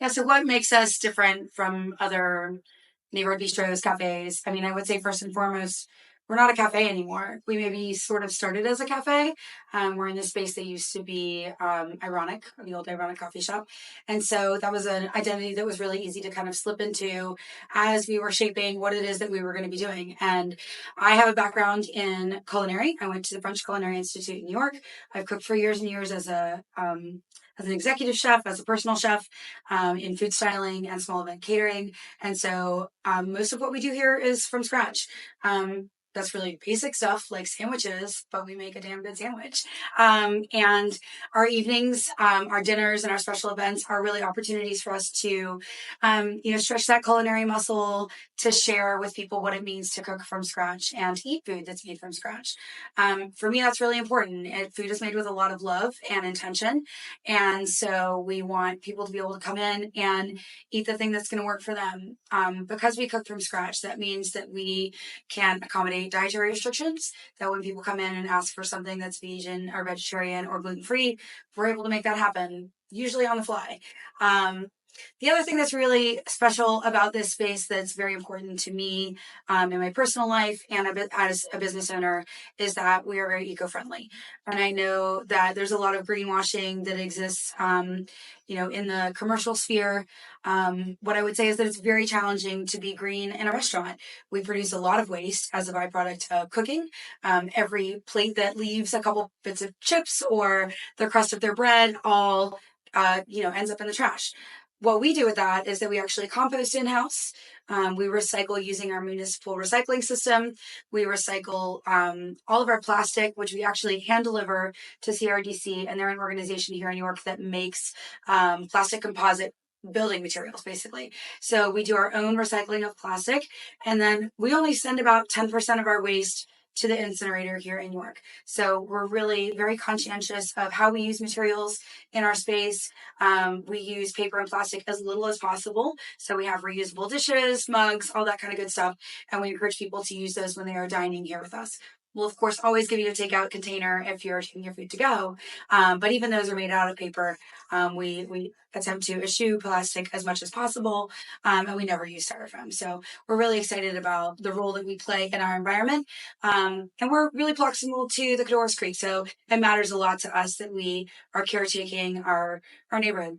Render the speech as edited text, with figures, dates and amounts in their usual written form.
Yeah, so what makes us different from other neighborhood bistros, cafes? I mean, I would say first and foremost, we're not a cafe anymore. We maybe sort of started as a cafe. We're in this space that used to be Ironic, the old Ironic coffee shop. And so that was an identity that was really easy to kind of slip into as we were shaping what it is that we were going to be doing. And I have a background in culinary. I went to the French Culinary Institute in New York. I've cooked for years and years as an executive chef, as a personal chef, in food styling and small event catering. And so most of what we do here is from scratch. That's really basic stuff like sandwiches, but we make a damn good sandwich. And our evenings, our dinners, and our special events are really opportunities for us to, stretch that culinary muscle, to share with people what it means to cook from scratch and eat food that's made from scratch. For me, that's really important. Food is made with a lot of love and intention. And so we want people to be able to come in and eat the thing that's going to work for them. Because we cook from scratch, that means that we can accommodate dietary restrictions, that when people come in and ask for something that's vegan or vegetarian or gluten-free, we're able to make that happen, usually on the fly. The other thing that's really special about this space that's very important to me in my personal life and as a business owner is that we are very eco-friendly. And I know that there's a lot of greenwashing that exists, in the commercial sphere. What I would say is that it's very challenging to be green in a restaurant. We produce a lot of waste as a byproduct of cooking. Every plate that leaves a couple bits of chips or the crust of their bread all ends up in the trash. What we do with that is that we actually compost in-house. We recycle using our municipal recycling system. We recycle all of our plastic, which we actually hand deliver to CRDC, and they're an organization here in New York that makes plastic composite building materials, basically. So we do our own recycling of plastic, and then we only send about 10% of our waste to the incinerator here in New York. So we're really very conscientious of how we use materials in our space. We use paper and plastic as little as possible. So we have reusable dishes, mugs, all that kind of good stuff. And we encourage people to use those when they are dining here with us. We'll, of course, always give you a takeout container if you're taking your food to go. But even those are made out of paper. We attempt to eschew plastic as much as possible, and we never use styrofoam. So we're really excited about the role that we play in our environment. And we're really proximal to the Cadorus Creek. So it matters a lot to us that we are caretaking our neighborhood.